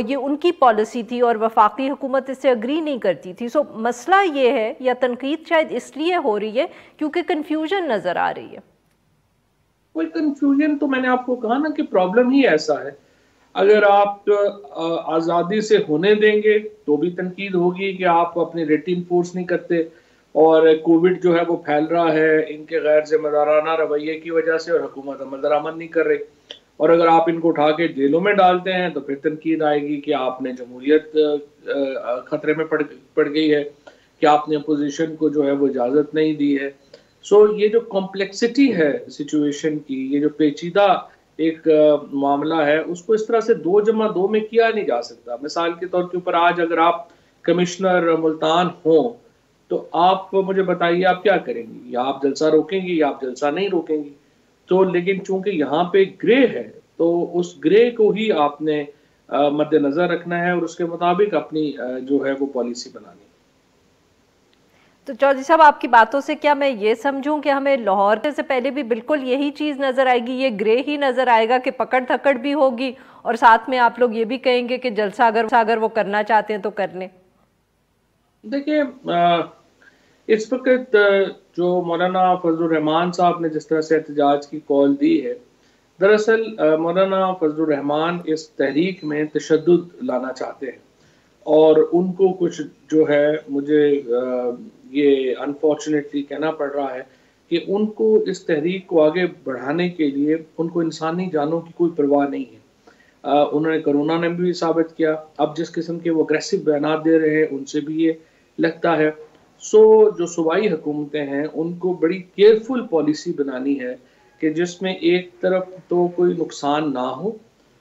یہ ان کی پالیسی تھی اور وفاقی حکومت اس سے اگری نہیں کرتی تھی. سو مسئلہ یہ ہے, یا تنقید شاید اس لیے ہو رہی ہے کیونکہ کنفیوژن نظر آ رہی ہے. کوئی کنفیوژن تو میں نے آپ کو کہا نا کہ پرابلم ہی ایسا ہے. اگر آپ آزادی سے ہونے دیں گے تو بھی تنقید ہوگی کہ آپ اپنی ریٹ انفورس نہیں کرتے, اور کووڈ جو ہے وہ پھیل رہا ہے ان کے غیر ذمہ دارانہ رویے کی وجہ سے, اور حکومت عمل درآمد نہیں کر رہی. اور اگر آپ ان کو اٹھا کے جیلوں میں ڈالتے ہیں تو پھر تنقید آئے گی کہ آپ نے جمہوریت خطرے میں پڑ گئی ہے, کہ آپ نے اپوزیشن کو جو ہے وہ اجازت نہیں دی ہے. سو یہ جو کمپلیکسٹی ہے سچویشن کی, یہ جو پیچیدہ ایک معاملہ ہے, اس کو اس طرح سے 2+2 میں کیا نہیں جا سکتا. مثال کے طور کے اوپر آج اگر آپ کمشنر ملتان ہوں تو آپ مجھے بتائیے آپ کیا کریں گی؟ یا آپ جلسہ روکیں گی یا آپ جلسہ نہیں روکیں گی. تو لیکن چونکہ یہاں پہ گرے ہے تو اس گرے کو ہی آپ نے مد نظر رکھنا ہے اور اس کے مطابق اپنی جو ہے وہ پالیسی بنانی ہے. تو چودھری صاحب آپ کی باتوں سے کیا میں یہ سمجھوں کہ ہمیں لاہور سے پہلے بھی بالکل یہی چیز نظر آئے گی, یہ گرے ہی نظر آئے گا کہ پکڑ دھکڑ بھی ہوگی اور ساتھ میں آپ لوگ یہ بھی کہیں گے کہ جلسہ اگر وہ کرنا چاہتے ہیں تو کر لیں؟ دیکھیں اس وقت جو مولانا فضل الرحمان صاحب نے جس طرح سے احتجاج کی کال دی ہے, دراصل مولانا فضل الرحمان اس تحریک میں تشدد لانا چاہتے ہیں, اور ان کو کچھ جو ہے مجھے یہ انفارچونیٹلی کہنا پڑ رہا ہے کہ ان کو اس تحریک کو آگے بڑھانے کے لیے ان کو انسانی جانوں کی کوئی پرواہ نہیں ہے. انہوں نے کرونا نے بھی ثابت کیا, اب جس قسم کے وہ اگریسو بیانات دے رہے ہیں ان سے بھی یہ لگتا ہے. سو جو صوبائی حکومتیں ہیں ان کو بڑی کیئرفل پالیسی بنانی ہے کہ جس میں ایک طرف تو کوئی نقصان نہ ہو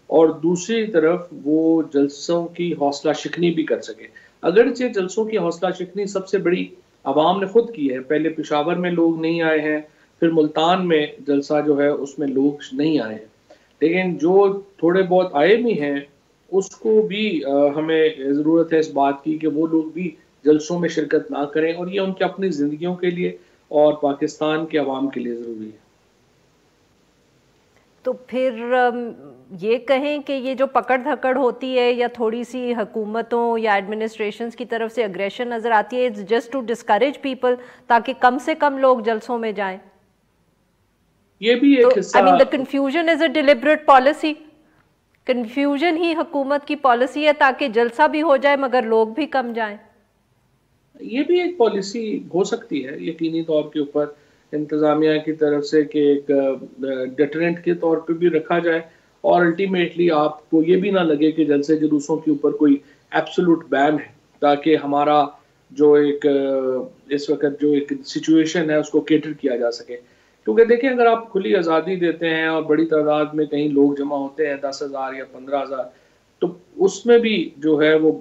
اور دوسری طرف وہ جلسوں کی حوصلہ شکنی بھی کر سکے. اگرچہ جلسوں کی حوصلہ شکنی سب سے بڑی عوام نے خود کی ہے, پہلے پشاور میں لوگ نہیں آئے ہیں, پھر ملتان میں جلسہ جو ہے اس میں لوگ نہیں آئے ہیں, لیکن جو تھوڑے بہت آئے بھی ہیں اس کو بھی ہمیں ضرورت ہے اس بات کی کہ وہ لوگ بھی جلسوں میں شرکت نہ کریں, اور یہ ان کی اپنی زندگیوں کے لیے اور پاکستان کے عوام کے لیے ضروری ہے. تو پھر یہ کہیں کہ یہ جو پکڑ دھکڑ ہوتی ہے یا تھوڑی سی حکومتوں یا ایڈمنسٹریشنز کی طرف سے اگریشن نظر آتی ہے, it's just to discourage people تاکہ کم سے کم لوگ جلسوں میں جائیں. یہ بھی ایک حصہ, the confusion is a deliberate policy. Confusion ہی حکومت کی پالیسی ہے تاکہ جلسہ بھی ہو جائے مگر لوگ بھی کم جائیں. یہ بھی ایک پالیسی ہو سکتی ہے یقینی طور کے اوپر انتظامیہ کی طرف سے کہ ایک ڈیٹرنٹ کے طور پہ بھی رکھا جائے, اور الٹیمیٹلی آپ کو یہ بھی نہ لگے کہ جلسے جلوسوں کے اوپر کوئی ایبسولوٹ بین ہے, تاکہ ہمارا جو ایک اس وقت جو ایک سچویشن ہے اس کو کیٹر کیا جا سکے. کیونکہ دیکھیں اگر آپ کھلی آزادی دیتے ہیں اور بڑی تعداد میں کہیں لوگ جمع ہوتے ہیں 10,000 یا 15,000, تو اس میں بھی جو ہے وہ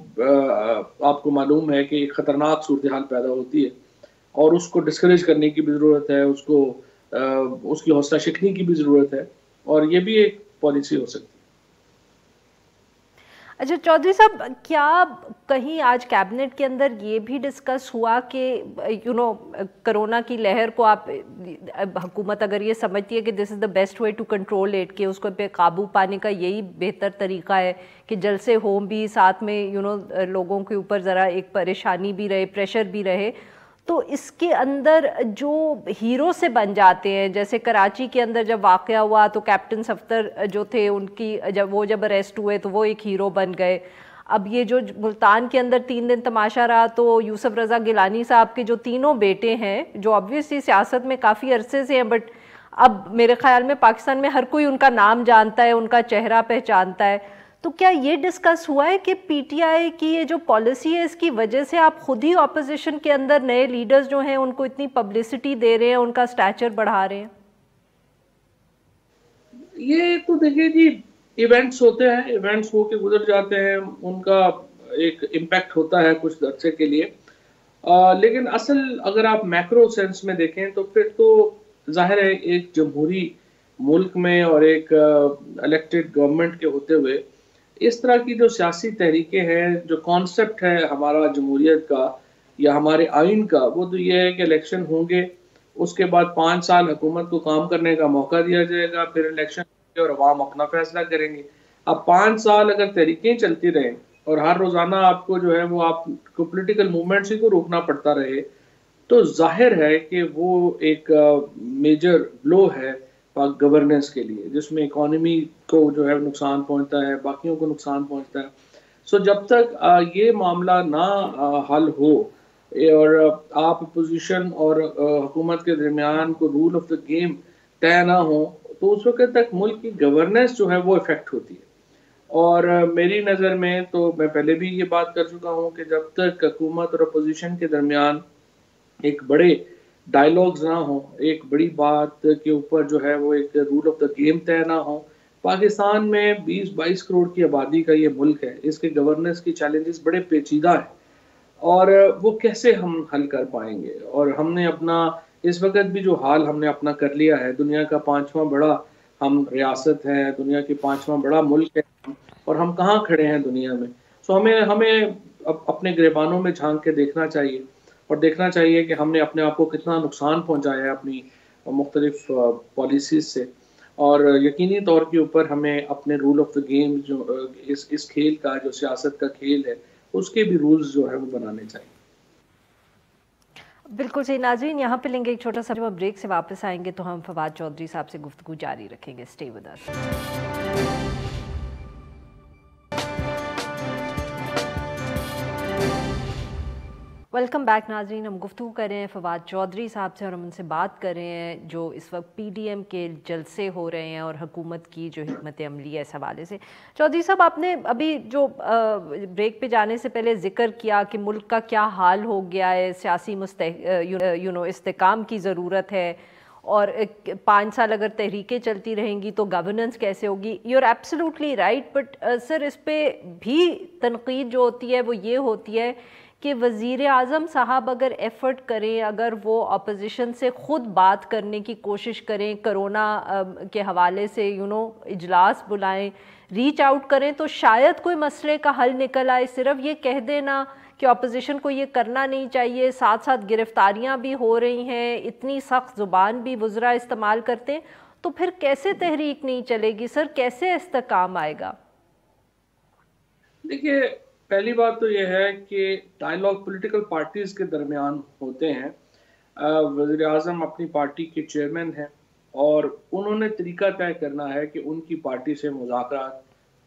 آپ کو معلوم ہے کہ ایک خطرناک صورتحال پیدا ہوتی ہے, اور اس کو ڈسکریج کرنے کی بھی ضرورت ہے, اس کی حوصلہ شکنی کی بھی ضرورت ہے, اور یہ بھی ایک پالیسی ہو سکتی ہے. اچھا چودھری صاحب, کیا کہیں آج کیبنٹ کے اندر یہ بھی ڈسکس ہوا کہ کرونا کی لہر کو آپ حکومت اگر یہ سمجھتی ہے کہ this is the best way to control it, کہ اس کو پہ قابو پانے کا یہی بہتر طریقہ ہے کہ جلسے ہوں بھی, ساتھ میں لوگوں کے اوپر ذرا ایک پریشانی بھی رہے, پریشر بھی رہے, تو اس کے اندر جو ہیرو سے بن جاتے ہیں, جیسے کراچی کے اندر جب واقعہ ہوا تو کیپٹن صفدر جو تھے ان کی جب اریسٹ ہوئے تو وہ ایک ہیرو بن گئے. اب یہ جو ملتان کے اندر 3 دن تماشا رہا تو یوسف رضا گیلانی صاحب کے جو تینوں بیٹے ہیں جو obviously سیاست میں کافی عرصے سے ہیں, بٹ اب میرے خیال میں پاکستان میں ہر کوئی ان کا نام جانتا ہے, ان کا چہرہ پہچانتا ہے, تو کیا یہ ڈسکس ہوا ہے کہ پی ٹی آئی کی یہ جو پالیسی ہے اس کی وجہ سے آپ خود ہی اپوزیشن کے اندر نئے لیڈرز جو ہیں ان کو اتنی پبلسٹی دے رہے ہیں, ان کا سٹیچر بڑھا رہے ہیں؟ یہ تو دیکھیے جی, ایونٹس ہوتے ہیں, ایونٹس ہو کے گزر جاتے ہیں, ان کا ایک امپیکٹ ہوتا ہے کچھ عرصے کے لیے, لیکن اصل اگر آپ میکرو سینس میں دیکھیں تو پھر تو ظاہر ہے ایک جمہوری ملک میں اور ایک الیکٹڈ گورنمنٹ کے ہوتے ہوئے اس طرح کی جو سیاسی تحریکیں ہیں, جو کانسیپٹ ہے ہمارا جمہوریت کا یا ہمارے آئین کا, وہ تو یہ ہے کہ الیکشن ہوں گے, اس کے بعد 5 سال حکومت کو کام کرنے کا موقع دیا جائے گا, پھر الیکشن اور عوام اپنا فیصلہ کریں گے. اب 5 سال اگر تحریکیں چلتی رہیں اور ہر روزانہ آپ کو جو ہے وہ آپ کو پولیٹیکل موومنٹس ہی کو روکنا پڑتا رہے، تو ظاہر ہے کہ وہ ایک میجر بلو ہے گورننس کے لیے، جس میں اکانومی کو جو ہے نقصان پہنچتا ہے، باقیوں کو نقصان پہنچتا ہے. سو جب تک یہ معاملہ نہ حل ہو اور آپ اپوزیشن اور حکومت کے درمیان کو رول آف دا گیم طے نہ ہو، تو اس وقت تک ملک کی گورننس جو ہے وہ افیکٹ ہوتی ہے. اور میری نظر میں تو میں پہلے بھی یہ بات کر چکا ہوں کہ جب تک حکومت اور اپوزیشن کے درمیان ایک بڑے ڈائلاگز نہ ہوں، ایک بڑی بات کے اوپر جو ہے وہ ایک رول آف دا گیم طے نہ ہو. پاکستان میں 20-22 کروڑ کی آبادی کا یہ ملک ہے، اس کے گورننس کی چیلنجز بڑے پیچیدہ ہیں اور وہ کیسے ہم حل کر پائیں گے. اور ہم نے اپنا اس وقت بھی جو حال ہم نے اپنا کر لیا ہے، دنیا کا 5واں بڑا ہم ریاست ہے، دنیا کی 5واں بڑا ملک ہے، اور ہم کہاں کھڑے ہیں دنیا میں. سو ہمیں اپنے گریبانوں میں جھانک کے دیکھنا چاہیے اور دیکھنا چاہیے کہ ہم نے اپنے آپ کو کتنا نقصان پہنچایا ہے اپنی مختلف پالیسیز سے. اور یقینی طور کے اوپر ہمیں اپنے رول آف دا گیم جو اس کھیل کا جو سیاست کا کھیل ہے اس کے بھی رولز جو ہے وہ بنانے چاہیے. بالکل صحیح. ناظرین یہاں پہ لیں گے ایک چھوٹا سا بریک، سے واپس آئیں گے تو ہم فواد چودھری صاحب سے گفتگو جاری رکھیں گے. Stay with us. Welcome back ناظرین. ہم گفتگو کر رہے ہیں فواد چودھری صاحب سے اور ہم ان سے بات کر رہے ہیں جو اس وقت پی ڈی ایم کے جلسے ہو رہے ہیں اور حکومت کی جو حکمت عملی ہے اس حوالے سے. چودھری صاحب آپ نے ابھی جو بریک پہ جانے سے پہلے ذکر کیا کہ ملک کا کیا حال ہو گیا ہے، سیاسی استحکام کی ضرورت ہے اور 5 سال اگر تحریکیں چلتی رہیں گی تو گورننس کیسے ہوگی. You are absolutely right, but sir اس پہ بھی تنقید جو ہوتی ہے وہ یہ ہوتی ہے کہ وزیر اعظم صاحب اگر ایفرٹ کریں، اگر وہ اپوزیشن سے خود بات کرنے کی کوشش کریں، کرونا کے حوالے سے اجلاس بلائیں، ریچ آؤٹ کریں، تو شاید کوئی مسئلے کا حل نکل آئے. صرف یہ کہہ دینا کہ اپوزیشن کو یہ کرنا نہیں چاہیے، ساتھ ساتھ گرفتاریاں بھی ہو رہی ہیں، اتنی سخت زبان بھی وزراء استعمال کرتے ہیں، تو پھر کیسے تحریک نہیں چلے گی سر؟ کیسے استحکام آئے گا؟ دیکھیے، پہلی بات تو یہ ہے کہ ڈائلاگ پولیٹیکل پارٹیز کے درمیان ہوتے ہیں. وزیر اعظم اپنی پارٹی کے چیئرمین ہیں اور انہوں نے طریقہ طے کرنا ہے کہ ان کی پارٹی سے مذاکرات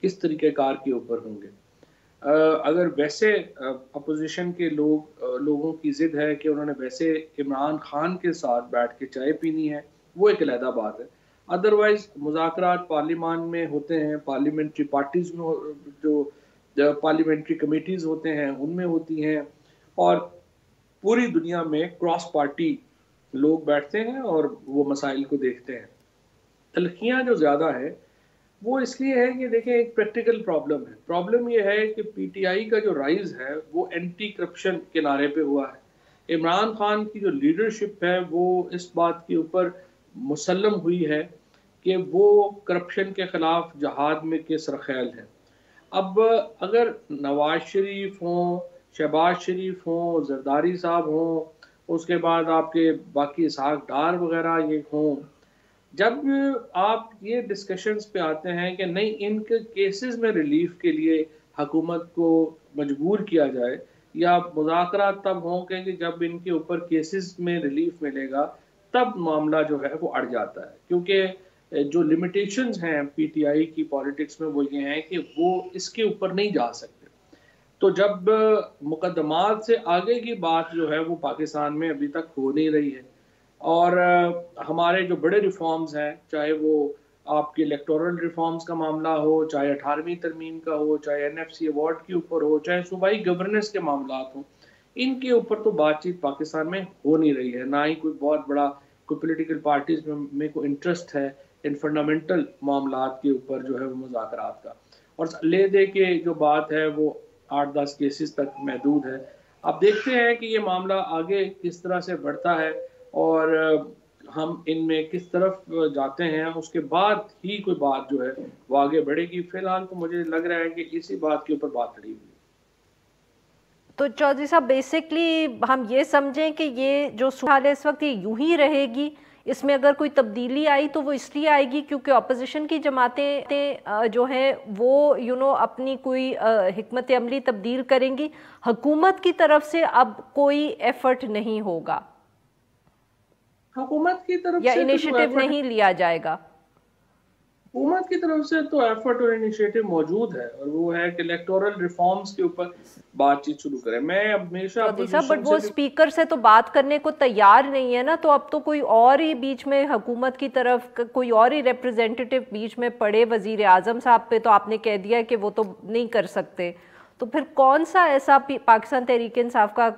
کس طریقہ کار کے اوپر ہوں گے. اگر ویسے اپوزیشن کے لوگوں کی ضد ہے کہ انہوں نے ویسے عمران خان کے ساتھ بیٹھ کے چائے پینی ہے، وہ ایک علیحدہ بات ہے. ادروائز مذاکرات پارلیمان میں ہوتے ہیں، پارلیمنٹری پارٹیز میں جو پارلیمنٹری کمیٹیز ہوتے ہیں ان میں ہوتی ہیں، اور پوری دنیا میں کراس پارٹی لوگ بیٹھتے ہیں اور وہ مسائل کو دیکھتے ہیں. تلخیاں جو زیادہ ہے وہ اس لیے ہے کہ دیکھیں ایک پریکٹیکل پرابلم ہے. پرابلم یہ ہے کہ پی ٹی آئی کا جو رائز ہے وہ اینٹی کرپشن کے نعرے پہ ہوا ہے. عمران خان کی جو لیڈرشپ ہے وہ اس بات کے اوپر مسلم ہوئی ہے کہ وہ کرپشن کے خلاف جہاد میں کے سرخیل ہے. اب اگر نواز شریف ہوں، شہباز شریف ہوں، زرداری صاحب ہوں، اس کے بعد آپ کے باقی اسحاق ڈار وغیرہ یہ ہوں، جب آپ یہ ڈسکشنز پہ آتے ہیں کہ نہیں ان کے کیسز میں ریلیف کے لیے حکومت کو مجبور کیا جائے، یا مذاکرات تب ہوں کہ جب ان کے اوپر کیسز میں ریلیف ملے گا، تب معاملہ جو ہے وہ اڑ جاتا ہے. کیونکہ جو لمیٹیشنز ہیں پی ٹی آئی کی پالیٹکس میں وہ یہ ہیں کہ وہ اس کے اوپر نہیں جا سکتے. تو جب مقدمات سے آگے کی بات جو ہے وہ پاکستان میں ابھی تک ہو نہیں رہی ہے، اور ہمارے جو بڑے ریفارمز ہیں، چاہے وہ آپ کے الیکٹورل ریفارمز کا معاملہ ہو، چاہے 18ویں ترمیم کا ہو، چاہے این ایف سی ایوارڈ کے اوپر ہو، چاہے صوبائی گورننس کے معاملات ہوں، ان کے اوپر تو بات چیت پاکستان میں ہو نہیں رہی ہے. نہ ہی کوئی بہت بڑا کوئی پولیٹیکل پارٹیز میں کوئی انٹرسٹ ہے ان فنڈامنٹل معاملات کے اوپر جو ہے وہ مذاکرات کا. اور لے دے کے جو بات ہے وہ 8-10 کیسز تک محدود ہے. اب دیکھتے ہیں کہ یہ معاملہ آگے کس طرح سے بڑھتا ہے اور ہم ان میں کس طرف جاتے ہیں، اس کے بعد ہی کوئی بات جو ہے وہ آگے بڑھے گی. فی الحال تو مجھے لگ رہا ہے کہ اسی بات کے اوپر بات کھڑی ہوئی. تو چودھری صاحب بیسکلی ہم یہ سمجھیں کہ یہ جو صورت ہے اس وقت یہ یوں ہی رہے گی، اس میں اگر کوئی تبدیلی آئی تو وہ اس لیے آئے گی کیونکہ اپوزیشن کی جماعتیں جو ہیں وہ اپنی کوئی حکمت عملی تبدیل کریں گی. حکومت کی طرف سے اب کوئی ایفرٹ نہیں ہوگا حکومت کی طرف یا سے انیشیٹو نہیں لیا جائے گا؟ حکومت کی طرف سے تو ایفرٹ اور انیشیٹو موجود ہے، اور وہ ہے کہ الیکٹورل ریفارمز کے اوپر بات چیت شروع کریں. میں ہمیشہ چودھری صاحب بٹ وہ اسپیکر سے تو بات کرنے کو تیار نہیں ہے نا، تو اب تو کوئی اور ہی بیچ میں حکومت کی طرف کوئی اور ہی ریپریزنٹیٹیو بیچ میں پڑے. وزیر اعظم صاحب پہ تو آپ نے کہہ دیا کہ وہ تو نہیں کر سکتے، تو پھر کون سا ایسا پاکستان تحریک انصاف کا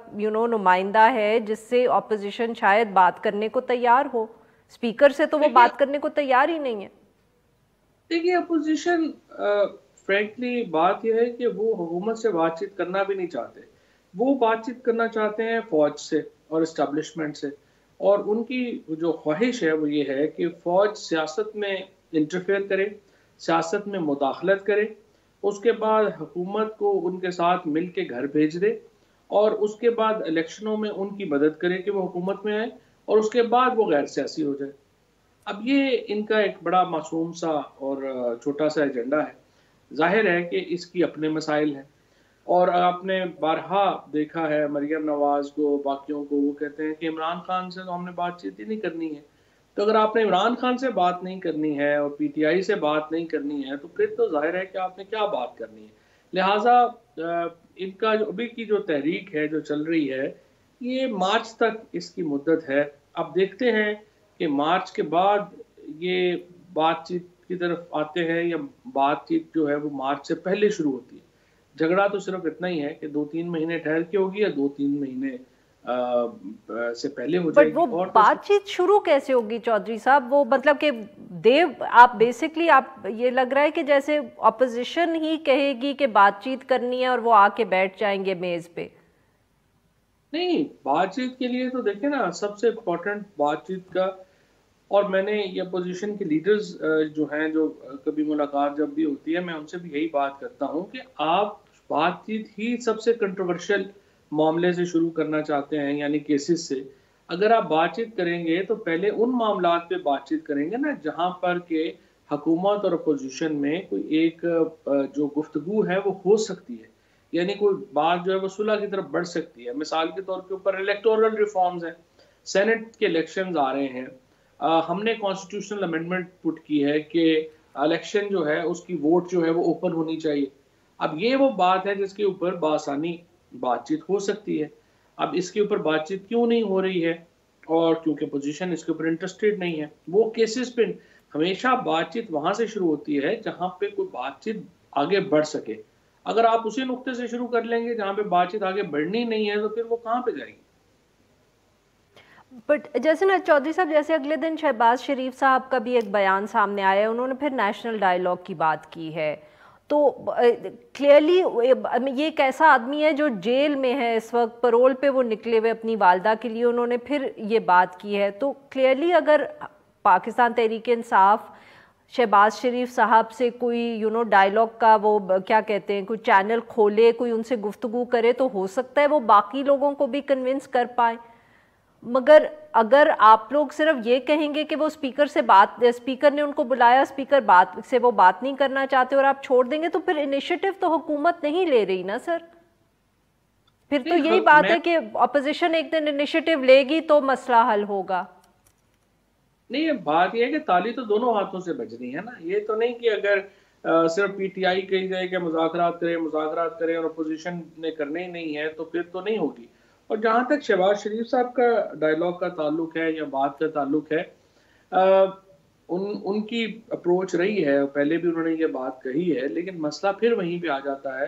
نمائندہ ہے جس سے اپوزیشن شاید بات کرنے کو تیار ہو؟ اسپیکر سے تو وہ بات کرنے کو تیار ہی نہیں ہے. دیکھیے اپوزیشن فرینکلی بات یہ ہے کہ وہ حکومت سے بات چیت کرنا بھی نہیں چاہتے. وہ بات چیت کرنا چاہتے ہیں فوج سے اور اسٹیبلشمنٹ سے، اور ان کی جو خواہش ہے وہ یہ ہے کہ فوج سیاست میں انٹرفیئر کرے، سیاست میں مداخلت کرے، اس کے بعد حکومت کو ان کے ساتھ مل کے گھر بھیج دے، اور اس کے بعد الیکشنوں میں ان کی مدد کرے کہ وہ حکومت میں آئے، اور اس کے بعد وہ غیر سیاسی ہو جائے. اب یہ ان کا ایک بڑا معصوم سا اور چھوٹا سا ایجنڈا ہے. ظاہر ہے کہ اس کی اپنے مسائل ہیں، اور آپ نے بارہا دیکھا ہے مریم نواز کو، باقیوں کو، وہ کہتے ہیں کہ عمران خان سے تو ہم نے بات چیت ہی نہیں کرنی ہے. تو اگر آپ نے عمران خان سے بات نہیں کرنی ہے اور پی ٹی آئی سے بات نہیں کرنی ہے تو پھر تو ظاہر ہے کہ آپ نے کیا بات کرنی ہے. لہٰذا ان کا جو ابھی کی جو تحریک ہے جو چل رہی ہے، یہ مارچ تک اس کی مدت ہے. اب دیکھتے ہیں کہ مارچ کے بعد یہ بات چیت کی طرف آتے ہیں یا بات چیت جو ہے وہ مارچ سے پہلے شروع ہوتی ہے. جھگڑا تو صرف اتنا ہی ہے کہ 2-3 مہینے ٹھہر کے ہوگی یا 2-3 مہینے سے پہلے ہو جائے بٹ گی. وہ اور بات چیت شروع کیسے ہوگی چودھری صاحب؟ وہ مطلب کہ آپ بیسکلی آپ یہ لگ رہا ہے کہ جیسے اپوزیشن ہی کہے گی کہ بات چیت کرنی ہے اور وہ آ کے بیٹھ جائیں گے میز پہ. نہیں، بات چیت کے لیے تو دیکھیں نا، سب سے امپورٹنٹ بات چیت کا، اور میں نے یہ اپوزیشن کے لیڈرز جو ہیں، جو کبھی ملاقات جب بھی ہوتی ہے میں ان سے بھی یہی بات کرتا ہوں کہ آپ بات چیت ہی سب سے کنٹروورشل معاملے سے شروع کرنا چاہتے ہیں، یعنی کیسز سے. اگر آپ بات چیت کریں گے تو پہلے ان معاملات پہ بات چیت کریں گے نا جہاں پر کہ حکومت اور اپوزیشن میں کوئی ایک جو گفتگو ہے وہ ہو سکتی ہے، یعنی کوئی بات جو ہے وہ صلح کی طرف بڑھ سکتی ہے. مثال کے طور کے اوپر الیکٹورل ریفارمز ہیں، سینٹ کے الیکشنز آ رہے ہیں. ہم نے کانسٹیٹیوشنل امینڈمنٹ پٹ کی ہے کہ الیکشن جو ہے اس کی ووٹ جو ہے وہ اوپن ہونی چاہیے. اب یہ وہ بات ہے جس کے اوپر بآسانی بات چیت ہو سکتی ہے. اب اس کے اوپر بات چیت کیوں نہیں ہو رہی ہے؟ اور کیونکہ پوزیشن اس کے اوپر انٹرسٹڈ نہیں ہے. وہ کیسز پہ ہمیشہ بات چیت وہاں سے شروع ہوتی ہے جہاں پہ کوئی بات چیت آگے بڑھ سکے. اگر آپ اسی نقطے سے شروع کر لیں گے جہاں پہ بات چیت آگے بڑھنی نہیں ہے تو پھر وہ کہاں پہ جائے گی؟ بٹ جیسے نا چودھری صاحب، جیسے اگلے دن شہباز شریف صاحب کا بھی ایک بیان سامنے آیا ہے، انہوں نے پھر نیشنل ڈائیلاگ کی بات کی ہے. تو کلیئرلی یہ ایک ایسا آدمی ہے جو جیل میں ہے اس وقت، پرول پہ وہ نکلے ہوئے اپنی والدہ کے لیے، انہوں نے پھر یہ بات کی ہے. تو کلیئرلی اگر پاکستان تحریک انصاف شہباز شریف صاحب سے کوئی ڈائیلاگ کا وہ کیا کہتے ہیں کوئی چینل کھولے، کوئی ان سے گفتگو کرے، تو ہو سکتا ہے وہ باقی لوگوں کو بھی کنونس کر پائے. مگر اگر آپ لوگ صرف یہ کہیں گے کہ وہ اسپیکر نے ان کو بلایا، اسپیکر سے وہ بات نہیں کرنا چاہتے اور آپ چھوڑ دیں گے، تو پھر انیشیٹو تو حکومت نہیں لے رہی نا سر. پھر تو یہی بات ہے کہ اپوزیشن ایک دن انیشیٹو لے گی تو مسئلہ حل ہوگا. نہیں، بات یہ ہے کہ تالی تو دونوں ہاتھوں سے بجنی ہے نا. یہ تو نہیں کہ اگر صرف پی ٹی آئی کہی جائے کہ مذاکرات کریں اور اپوزیشن نے کرنے ہی نہیں ہے تو پھر تو نہیں ہوگی. اور جہاں تک شہباز شریف صاحب کا ڈائیلاگ کا تعلق ہے یا بات کا تعلق ہے، ان کی اپروچ رہی ہے، پہلے بھی انہوں نے یہ بات کہی ہے، لیکن مسئلہ پھر وہیں پہ آ جاتا ہے.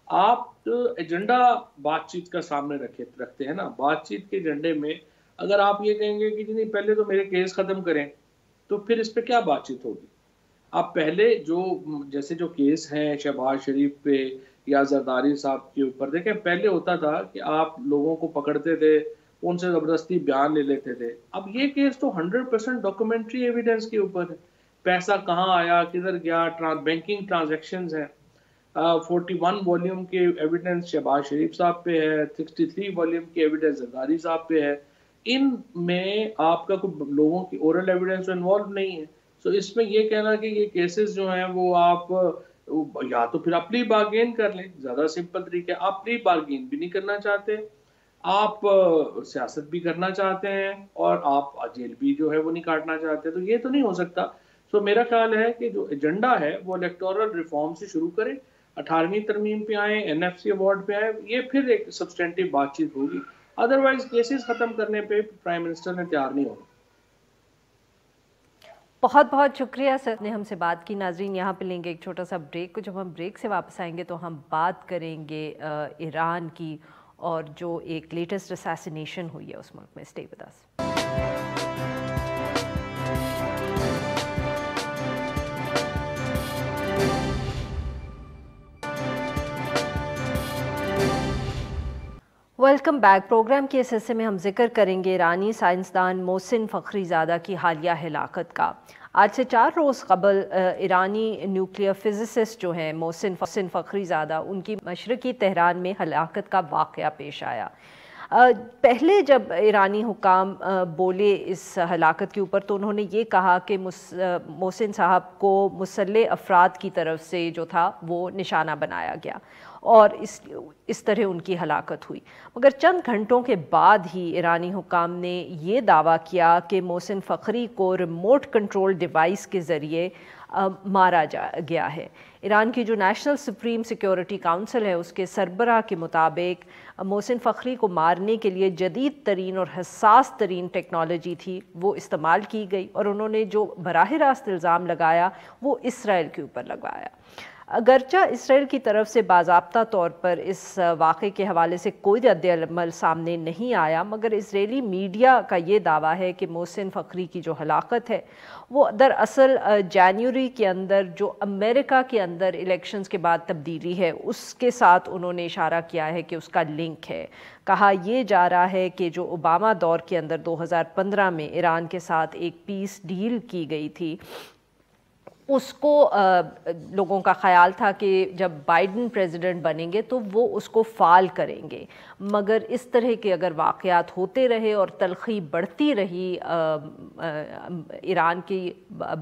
آپ ایجنڈا بات چیت کا سامنے رکھتے ہیں نا. بات چیت کے ایجنڈے میں اگر آپ یہ کہیں گے کہ نہیں پہلے تو میرے کیس ختم کریں، تو پھر اس پہ کیا بات چیت ہوگی؟ آپ پہلے جیسے جو کیس ہیں شہباز شریف پہ یا زرداری صاحب کے اوپر، دیکھیں پہلے ہوتا تھا کہ آپ لوگوں کو پکڑتے تھے، ان سے زبردستی بیان لے لیتے تھے. اب یہ کیس تو 100% ڈاکومنٹری ایویڈنس کے اوپر ہے. پیسہ کہاں آیا، کدھر گیا، بینکنگ ٹرانزیکشنز ہیں. 41 والیوم کے ایویڈنس شہباز شریف صاحب پہ ہے، 63 والیوم کے ایویڈنس زرداری صاحب پہ ہے. ان میں آپ کا کوئی لوگوں کی اورل ایویڈنس انوالو نہیں ہے. سو اس میں یہ کہنا کہ یہ کیسز جو ہیں وہ آپ یا تو پھر آپ پلی بارگین کر لیں، زیادہ سمپل طریقہ. آپ پلی بارگین بھی نہیں کرنا چاہتے، آپ سیاست بھی کرنا چاہتے ہیں، اور آپ جیل بھی جو ہے وہ نہیں کاٹنا چاہتے، تو یہ تو نہیں ہو سکتا. سو میرا خیال ہے کہ جو ایجنڈا ہے وہ الیکٹورل ریفارم سے شروع کریں، 18ویں ترمیم پہ آئیں، NFC ایوارڈ پہ آئیں، یہ پھر ایک سبسٹینٹیو بات چیت ہوگی. ادروائز کیسز ختم کرنے پہ پرائم منسٹر نے تیار نہیں ہونا. بہت بہت شکریہ سر نے ہم سے بات کی. ناظرین یہاں پہ لیں گے ایک چھوٹا سا بریک کو. جب ہم بریک سے واپس آئیں گے تو ہم بات کریں گے ایران کی اور جو ایک لیٹسٹ اسیسینیشن ہوئی ہے اس ملک میں. Stay with us. Welcome back. Programme کے اس حصے میں ہم ذکر کریں گے ایرانی سائنسدان محسن فخری زادہ کی حالیہ ہلاکت کا. آج سے 4 روز قبل ایرانی نیوکلیئر فزسسٹ جو ہیں محسن فخری زادہ، ان کی مشرقی تہران میں ہلاکت کا واقعہ پیش آیا. پہلے جب ایرانی حکام بولے اس ہلاکت کے اوپر تو انہوں نے یہ کہا کہ محسن صاحب کو مسلح افراد کی طرف سے جو تھا وہ نشانہ بنایا گیا اور اس طرح ان کی ہلاکت ہوئی. مگر چند گھنٹوں کے بعد ہی ایرانی حکام نے یہ دعویٰ کیا کہ محسن فخری کو ریموٹ کنٹرول ڈیوائس کے ذریعے مارا گیا ہے. ایران کی جو نیشنل سپریم سیکیورٹی کاؤنسل ہے اس کے سربراہ کے مطابق محسن فخری کو مارنے کے لیے جدید ترین اور حساس ترین ٹیکنالوجی تھی وہ استعمال کی گئی، اور انہوں نے جو براہ راست الزام لگایا وہ اسرائیل کے اوپر لگایا. اگرچہ اسرائیل کی طرف سے باضابطہ طور پر اس واقعے کے حوالے سے کوئی رد عمل سامنے نہیں آیا، مگر اسرائیلی میڈیا کا یہ دعویٰ ہے کہ محسن فخری کی جو ہلاکت ہے وہ دراصل جنوری کے اندر جو امریکہ کے اندر الیکشنز کے بعد تبدیلی ہے اس کے ساتھ انہوں نے اشارہ کیا ہے کہ اس کا لنک ہے. کہا یہ جا رہا ہے کہ جو اوباما دور کے اندر 2015 میں ایران کے ساتھ ایک پیس ڈیل کی گئی تھی، اس کو لوگوں کا خیال تھا کہ جب بائیڈن پریزیڈنٹ بنیں گے تو وہ اس کو فعال کریں گے. مگر اس طرح کے اگر واقعات ہوتے رہے اور تلخی بڑھتی رہی ایران کی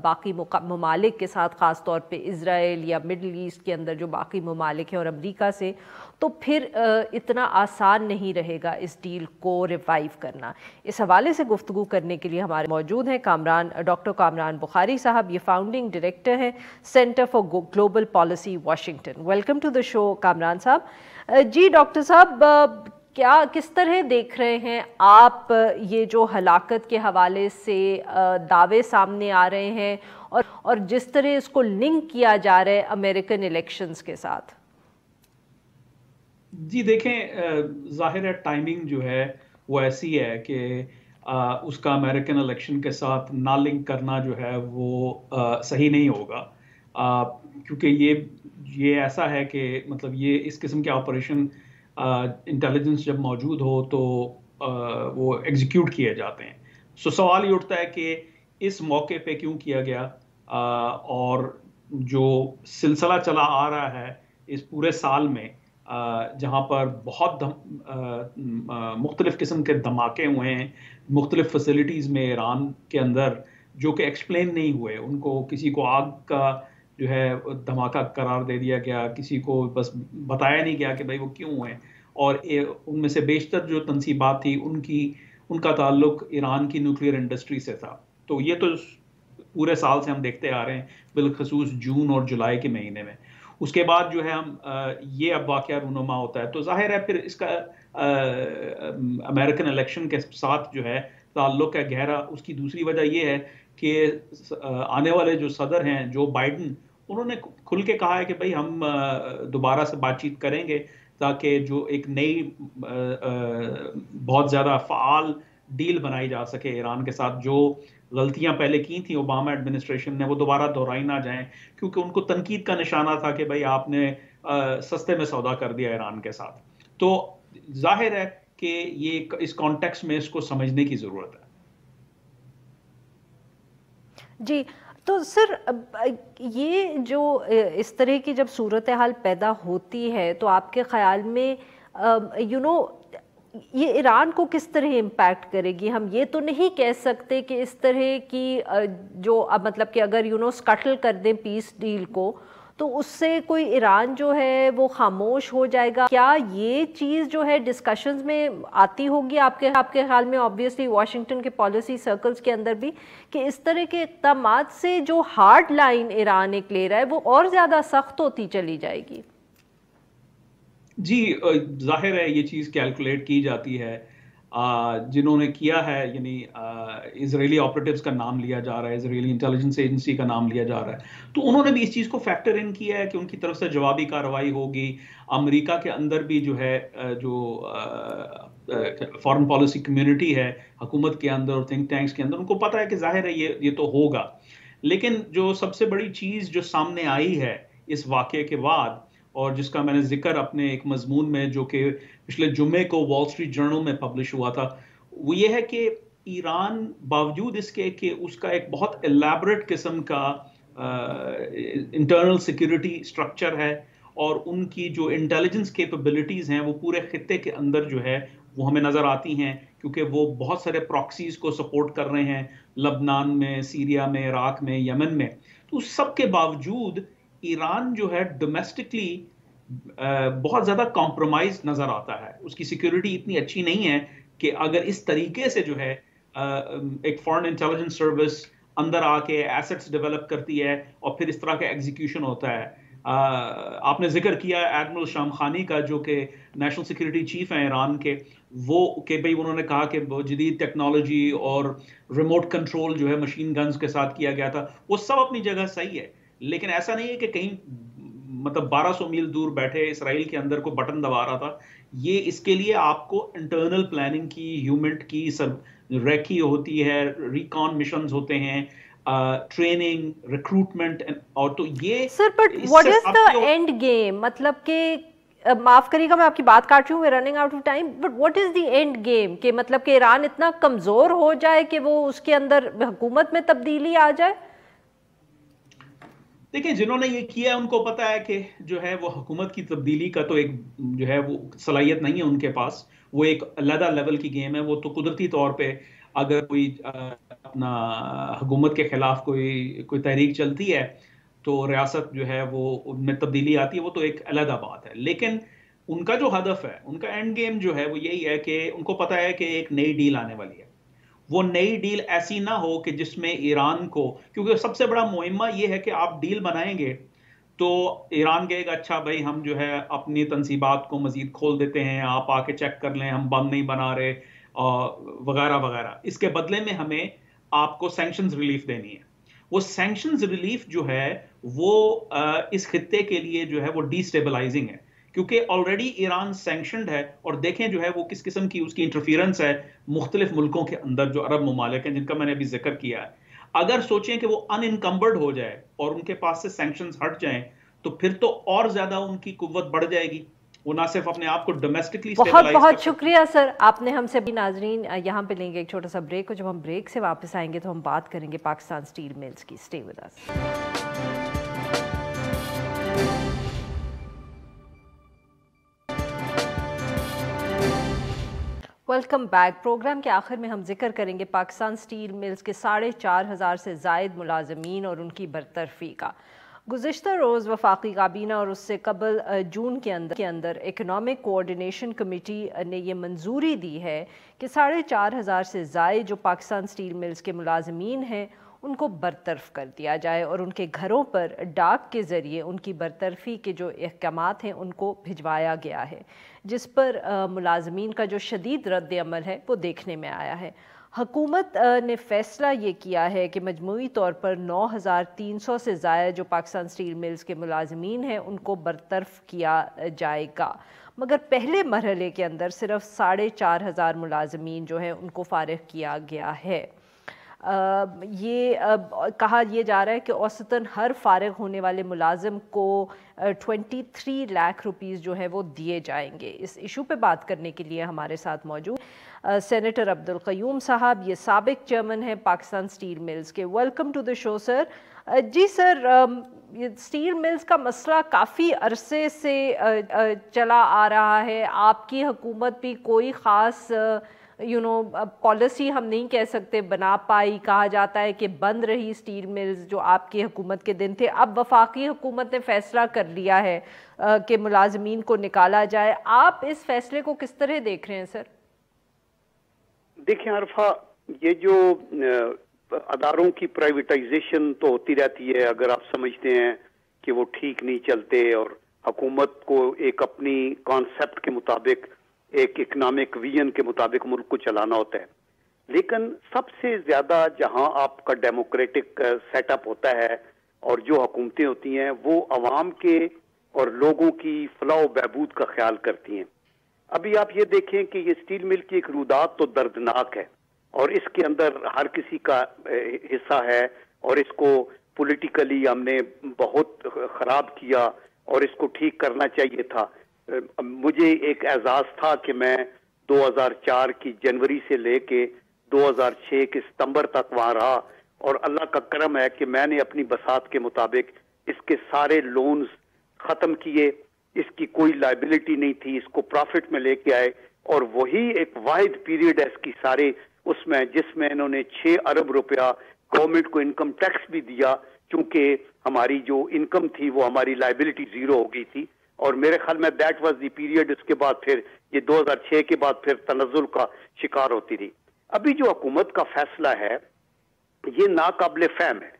باقی ممالک کے ساتھ، خاص طور پہ اسرائیل یا مڈل ایسٹ کے اندر جو باقی ممالک ہیں اور امریکہ سے، تو پھر اتنا آسان نہیں رہے گا اس ڈیل کو ریوائیو کرنا. اس حوالے سے گفتگو کرنے کے لیے ہمارے موجود ہیں ڈاکٹر کامران بخاری صاحب. یہ فاؤنڈنگ ڈائریکٹر ہیں centre for global policy Washington. Welcome to the show Kamran صاحب. جی ڈاکٹر صاحب، کس طرح دیکھ رہے ہیں آپ یہ جو ہلاکت کے حوالے سے دعوے سامنے آ رہے ہیں اور جس طرح اس کو لنک کیا جا رہا ہے امریکن الیکشنز کے ساتھ؟ جی دیکھیں، ظاہر ہے ٹائمنگ جو ہے وہ ایسی ہے کہ اس کا امریکن الیکشن کے ساتھ نہ لنک کرنا جو ہے وہ صحیح نہیں ہوگا، کیونکہ یہ ایسا ہے کہ مطلب یہ اس قسم کے آپریشن انٹیلیجنس جب موجود ہو تو وہ ایگزیکیوٹ کیے جاتے ہیں. سوال یہ اٹھتا ہے کہ اس موقع پہ کیوں کیا گیا، اور جو سلسلہ چلا آ رہا ہے اس پورے سال میں جہاں پر بہت مختلف قسم کے دھماکے ہوئے ہیں مختلف فیسلٹیز میں ایران کے اندر، جو کہ ایکسپلین نہیں ہوئے. ان کو کسی کو آگ کا جو ہے دھماکہ قرار دے دیا گیا، کسی کو بس بتایا نہیں گیا کہ بھائی وہ کیوں ہوئے، اور ان میں سے بیشتر جو تنصیبات تھی ان کا تعلق ایران کی نیوکلیئر انڈسٹری سے تھا. تو یہ تو پورے سال سے ہم دیکھتے آ رہے ہیں، بالخصوص جون اور جولائی کے مہینے میں. اس کے بعد جو ہے ہم یہ اب واقعہ رونما ہوتا ہے، تو ظاہر ہے پھر اس کا امریکن الیکشن کے ساتھ جو ہے تعلق ہے گہرا. اس کی دوسری وجہ یہ ہے کہ آنے والے جو صدر ہیں جو بائیڈن، انہوں نے کھل کے کہا ہے کہ بھائی ہم دوبارہ سے بات چیت کریں گے تاکہ جو ایک نئی بہت زیادہ فعال ڈیل بنائی جا سکے ایران کے ساتھ. جو غلطیاں پہلے کی تھیں اوباما ایڈمنسٹریشن نے وہ دوبارہ دہرائی نہ جائیں، کیونکہ ان کو تنقید کا نشانہ تھا کہ بھائی آپ نے سستے میں سودا کر دیا ایران کے ساتھ. تو ظاہر ہے کہ یہ اس کانٹیکس میں اس کو سمجھنے کی ضرورت ہے. جی تو سر، یہ جو اس طرح کی جب صورتحال پیدا ہوتی ہے تو آپ کے خیال میں یہ ایران کو کس طرح امپیکٹ کرے گی؟ ہم یہ تو نہیں کہہ سکتے کہ اس طرح کی جو مطلب کہ اگر سکٹل کر دیں پیس ڈیل کو تو اس سے کوئی ایران جو ہے وہ خاموش ہو جائے گا. کیا یہ چیز جو ہے ڈسکشنز میں آتی ہوگی آپ کے خیال میں آبویسلی واشنگٹن کے پالیسی سرکلز کے اندر بھی، کہ اس طرح کے اقدامات سے جو ہارڈ لائن ایران ایک لے رہا ہے وہ اور زیادہ سخت ہوتی چلی جائے گی؟ جی ظاہر ہے یہ چیز کیلکولیٹ کی جاتی ہے. جنہوں نے کیا ہے یعنی اسرائیلی آپریٹیوز کا نام لیا جا رہا ہے، اسرائیلی انٹیلیجنس ایجنسی کا نام لیا جا رہا ہے، تو انہوں نے بھی اس چیز کو فیکٹر ان کیا ہے کہ ان کی طرف سے جوابی کارروائی ہوگی. امریکہ کے اندر بھی جو ہے جو فارن پالیسی کمیونٹی ہے حکومت کے اندر اور تھنک ٹینکس کے اندر، ان کو پتہ ہے کہ ظاہر ہے یہ تو ہوگا. لیکن جو سب سے بڑی چیز جو سامنے آئی ہے اس واقعے کے بعد، اور جس کا میں نے ذکر اپنے ایک مضمون میں جو کہ پچھلے جمعے کو وال اسٹریٹ جرنل میں پبلش ہوا تھا، وہ یہ ہے کہ ایران باوجود اس کے کہ اس کا ایک بہت الیبریٹ قسم کا انٹرنل سیکیورٹی سٹرکچر ہے اور ان کی جو انٹیلیجنس کیپبلٹیز ہیں وہ پورے خطے کے اندر جو ہے وہ ہمیں نظر آتی ہیں، کیونکہ وہ بہت سارے پراکسیز کو سپورٹ کر رہے ہیں لبنان میں، سیریا میں، عراق میں، یمن میں. تو اس سب کے باوجود ایران جو ہے ڈومیسٹکلی بہت زیادہ کمپرومائز نظر آتا ہے. اس کی سیکیورٹی اتنی اچھی نہیں ہے کہ اگر اس طریقے سے جو ہے ایک فارن انٹیلیجنس سروس اندر آ کے ایسٹس ڈیولپ کرتی ہے اور پھر اس طرح کا ایگزیکیوشن ہوتا ہے. آپ نے ذکر کیا ایڈمرل شام خانی کا، جو کہ نیشنل سیکیورٹی چیف ہیں ایران کے، وہ کہ بھئی انہوں نے کہا کہ جدید ٹیکنالوجی اور ریموٹ کنٹرول جو ہے مشین گنز کے ساتھ کیا گیا تھا. وہ سب اپنی جگہ صحیح ہے، لیکن ایسا نہیں ہے کہ کہیں مطلب 1200 میل دور بیٹھے اسرائیل کے اندر کو بٹن دبا رہا تھا. یہ اس کے لیے آپ کو انٹرنل پلاننگ کی، ہیومنٹ کی سب ریکی ہوتی ہے، ریکان مشنز ہوتے ہیں، ٹریننگ، ریکروٹمنٹ، اور تو یہ sir but what is the and game? مطلب کہ معاف کریے گا میں آپ کی بات کاٹ رہی ہوں، running out of time, but what is the end game? کہ مطلب کہ ایران اتنا کمزور ہو جائے کہ وہ اس کے اندر حکومت میں تبدیلی آ جائے؟ دیکھیں جنہوں نے یہ کیا ان کو پتا ہے کہ جو ہے وہ حکومت کی تبدیلی کا تو ایک جو ہے وہ صلاحیت نہیں ہے ان کے پاس. وہ ایک علیحدہ لیول کی گیم ہے. وہ تو قدرتی طور پہ اگر کوئی اپنا حکومت کے خلاف کوئی تحریک چلتی ہے تو ریاست جو ہے وہ ان میں تبدیلی آتی ہے، وہ تو ایک علیحدہ بات ہے. لیکن ان کا جو ہدف ہے، ان کا اینڈ گیم جو ہے وہ یہی ہے کہ ان کو پتا ہے کہ ایک نئی ڈیل آنے والی ہے. وہ نئی ڈیل ایسی نہ ہو کہ جس میں ایران کو، کیونکہ سب سے بڑا معمہ یہ ہے کہ آپ ڈیل بنائیں گے تو ایران کہے گا اچھا بھائی ہم جو ہے اپنی تنصیبات کو مزید کھول دیتے ہیں، آپ آ کے چیک کر لیں، ہم بم نہیں بنا رہے وغیرہ وغیرہ. اس کے بدلے میں ہمیں آپ کو سینکشنز ریلیف دینی ہے. وہ سینکشنز ریلیف جو ہے وہ اس خطے کے لیے جو ہے وہ ڈی سٹیبلائزنگ ہے، کیونکہ آلریڈی ایران سینکشنڈ ہے. اور دیکھیں جو ہے وہ کس قسم کی اس کی انٹرفیرنس ہے مختلف ملکوں کے اندر جو عرب ممالک ہیں جن کا میں نے ابھی ذکر کیا ہے. اگر سوچیں کہ وہ ان انکمبرڈ ہو جائے اور ان کے پاس سے سینکشنز ہٹ جائیں تو پھر تو اور زیادہ ان کی قوت بڑھ جائے گی. وہ نہ صرف اپنے آپ کو ڈومیسٹکلی بہت بہت شکریہ سر، آپ نے ہم سے بھی. ناظرین یہاں پہ لیں گے ایک چھوٹا سا بریک، اور جب ہم بریک سے واپس آئیں گے تو ہم بات کریں گے پاکستان سٹیل ملز کی. Stay with us. Welcome back. Programme کے آخر میں ہم ذکر کریں گے پاکستان سٹیل ملز کے 4,500 سے زائد ملازمین اور ان کی برطرفی کا. گزشتہ روز وفاقی کابینہ اور اس سے قبل جون کے اندر اکنامک کوآرڈینیشن کمیٹی نے یہ منظوری دی ہے کہ 4,500 سے زائد جو پاکستان سٹیل ملز کے ملازمین ہیں ان کو برطرف کر دیا جائے، اور ان کے گھروں پر ڈاک کے ذریعے ان کی برطرفی کے جو احکامات ہیں ان کو بھجوایا گیا ہے، جس پر ملازمین کا جو شدید رد عمل ہے وہ دیکھنے میں آیا ہے. حکومت نے فیصلہ یہ کیا ہے کہ مجموعی طور پر 9,300 سے زائد جو پاکستان سٹیل ملز کے ملازمین ہیں ان کو برطرف کیا جائے گا، مگر پہلے مرحلے کے اندر صرف 4,500 ملازمین جو ہیں ان کو فارغ کیا گیا ہے. یہ کہا یہ جا رہا ہے کہ اوسطاً ہر فارغ ہونے والے ملازم کو 23 لاکھ روپیز جو ہے وہ دیے جائیں گے۔ اس ایشو پہ بات کرنے کے لیے ہمارے ساتھ موجود سینیٹر عبدالقیوم صاحب، یہ سابق چیئرمین ہیں پاکستان سٹیل ملز کے۔ Welcome to the show sir. جی سر، سٹیل ملز کا مسئلہ کافی عرصے سے چلا آ رہا ہے، آپ کی حکومت بھی کوئی خاص پالیسی ہم نہیں کہہ سکتے بنا پائی، کہا جاتا ہے کہ بند رہی سٹیل ملز جو آپ کی حکومت کے دن تھے۔ اب وفاقی حکومت نے فیصلہ کر لیا ہے کہ ملازمین کو نکالا جائے، آپ اس فیصلے کو کس طرح دیکھ رہے ہیں سر؟ دیکھیں عرفہ، یہ جو اداروں کی پرائیویٹائزیشن تو ہوتی رہتی ہے، اگر آپ سمجھتے ہیں کہ وہ ٹھیک نہیں چلتے اور حکومت کو ایک اپنی کانسیپٹ کے مطابق، ایک اکنامک ویژن کے مطابق ملک کو چلانا ہوتا ہے، لیکن سب سے زیادہ جہاں آپ کا ڈیموکریٹک سیٹ اپ ہوتا ہے اور جو حکومتیں ہوتی ہیں وہ عوام کے اور لوگوں کی فلاح و بہبود کا خیال کرتی ہیں۔ ابھی آپ یہ دیکھیں کہ یہ سٹیل مل کی ایک رودات تو دردناک ہے اور اس کے اندر ہر کسی کا حصہ ہے، اور اس کو پولیٹیکلی ہم نے بہت خراب کیا اور اس کو ٹھیک کرنا چاہیے تھا۔ مجھے ایک اعزاز تھا کہ میں 2004 کی جنوری سے لے کے 2006 کے ستمبر تک وہاں رہا، اور اللہ کا کرم ہے کہ میں نے اپنی بساط کے مطابق اس کے سارے لونز ختم کیے، اس کی کوئی لائبلٹی نہیں تھی، اس کو پروفٹ میں لے کے آئے، اور وہی ایک واحد پیریڈ ہے اس کی سارے اس میں جس میں انہوں نے 6 ارب روپیہ گورنمنٹ کو انکم ٹیکس بھی دیا، چونکہ ہماری جو انکم تھی وہ ہماری لائبلٹی زیرو ہو گئی تھی، اور میرے خیال میں دیٹ واز دی پیریڈ۔ اس کے بعد پھر یہ 2006 کے بعد پھر تنزل کا شکار ہوتی رہی۔ ابھی جو حکومت کا فیصلہ ہے یہ ناقابل فہم ہے،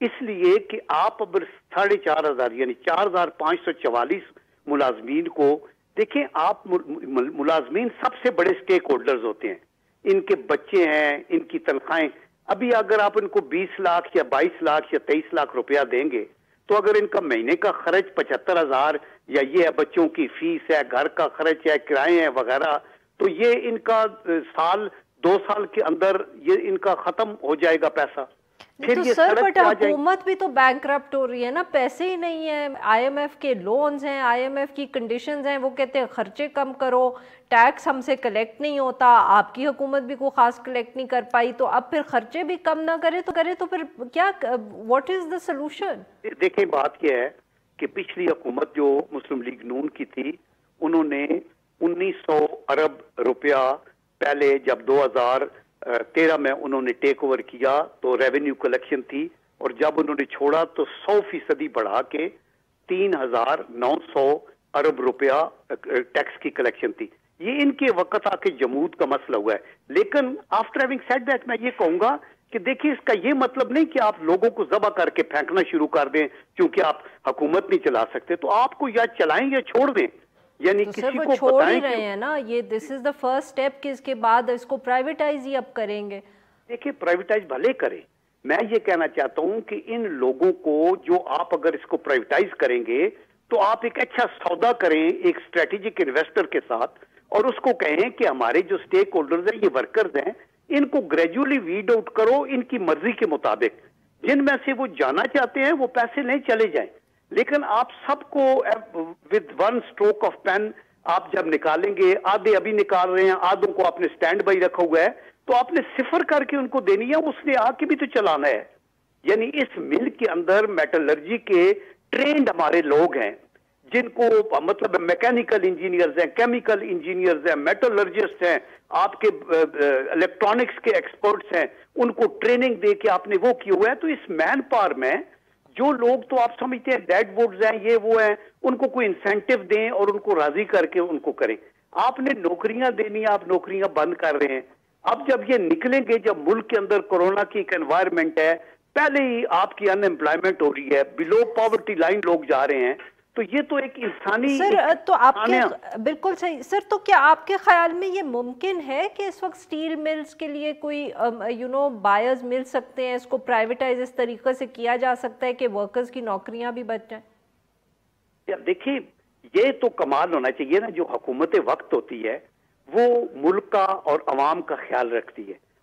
اس لیے کہ آپ اب 4,500 یعنی 4,544 ملازمین کو دیکھیں۔ آپ ملازمین سب سے بڑے سٹیک ہولڈرز ہوتے ہیں، ان کے بچے ہیں، ان کی تنخواہیں۔ ابھی اگر آپ ان کو 20 لاکھ یا 22 لاکھ یا 23 لاکھ روپیہ دیں گے تو اگر ان کا مہینے کا خرچ 75,000 یا یہ ہے بچوں کی فیس ہے، گھر کا خرچ ہے، کرائے ہیں وغیرہ، تو یہ ان کا سال 2 سال کے اندر یہ ان کا ختم ہو جائے گا پیسہ۔ تو سر بٹ حکومت بھی تو بینکرپٹ ہو رہی ہے نا، پیسے ہی نہیں ہیں، آئی ایم ایف کے لونز ہیں، آئی ایم ایف کی کنڈیشنز ہیں، وہ کہتے ہیں خرچے کم کرو، ٹیکس ہم سے کلیکٹ نہیں ہوتا، آپ کی حکومت بھی کوئی خاص کلیکٹ نہیں کر پائی، تو اب پھر خرچے بھی کم نہ کرے تو پھر کیا، واٹ از دا سلوشن؟ دیکھیں بات یہ ہے کہ پچھلی حکومت جو مسلم لیگ نون کی تھی، انہوں نے 1900 ارب روپیہ پہلے جب 2013 میں انہوں نے ٹیک اوور کیا تو ریونیو کلیکشن تھی، اور جب انہوں نے چھوڑا تو 100% بڑھا کے 3,900 ارب روپیہ ٹیکس کی کلیکشن تھی۔ یہ ان کے وقت آ کے جمود کا مسئلہ ہوا ہے۔ لیکن آفٹر ہیونگ سیڈ دیٹ میں یہ کہوں گا کہ دیکھیں اس کا یہ مطلب نہیں کہ آپ لوگوں کو ذبح کر کے پھینکنا شروع کر دیں کیونکہ آپ حکومت نہیں چلا سکتے، تو آپ کو یا چلائیں یا چھوڑ دیں، یعنی کسی کو چھوڑ ہی رہے ہیں نا، یہ دس از دا فرسٹ سٹیپ کہ اس کے بعد اس کو پرائیویٹائز ہی اب کریں گے۔ دیکھیں پرائیویٹائز بھلے کریں، میں یہ کہنا چاہتا ہوں کہ ان لوگوں کو جو آپ اگر اس کو پرائیویٹائز کریں گے تو آپ ایک اچھا سودا کریں ایک اسٹریٹجک انویسٹر کے ساتھ، اور اس کو کہیں کہ ہمارے جو سٹیک ہولڈرز ہیں، یہ ورکرز ہیں، ان کو گریجولی ویڈ آؤٹ کرو ان کی مرضی کے مطابق، جن میں سے وہ جانا چاہتے ہیں وہ پیسے نہیں چلے جائیں، لیکن آپ سب کو with one stroke of pen آپ جب نکالیں گے، آدھے ابھی نکال رہے ہیں، آدھوں کو آپ نے سٹینڈ بائی رکھا ہوا ہے، تو آپ نے صفر کر کے ان کو دینی ہے، اس نے آ کے بھی تو چلانا ہے۔ یعنی اس مل کے اندر میٹلرجی کے ٹرینڈ ہمارے لوگ ہیں، جن کو مطلب میکینیکل انجینئرز ہیں، کیمیکل انجینئرز ہیں، میٹلرجسٹ ہیں، آپ کے الیکٹرانکس کے ایکسپرٹس ہیں، ان کو ٹریننگ دے کے آپ نے وہ کیا ہوا ہے۔ تو اس مین پاور میں جو لوگ تو آپ سمجھتے ہیں ڈیڈ ووڈز ہیں، یہ وہ ہیں، ان کو کوئی انسینٹیو دیں اور ان کو راضی کر کے ان کو کریں۔ آپ نے نوکریاں دینی، آپ نوکریاں بند کر رہے ہیں۔ اب جب یہ نکلیں گے، جب ملک کے اندر کورونا کی ایک انوائرمنٹ ہے، پہلے ہی آپ کی ان امپلائمنٹ ہو رہی ہے، بلو پاورٹی لائن لوگ جا رہے ہیں، تو یہ تو ایک انسانی سر تو آپ کے بالکل صحیح سر، تو کیا آپ کے خیال میں یہ ممکن ہے کہ اس وقت سٹیل ملز کے لیے کوئی بائرز مل سکتے ہیں، اس کو پرائیویٹائز اس طریقے سے کیا جا سکتا ہے کہ ورکرز کی نوکریاں بھی بچ جائیں؟ دیکھیں یہ تو کمال ہونا چاہیے نا، جو حکومت وقت ہوتی ہے وہ ملک کا اور عوام کا خیال رکھتی ہے،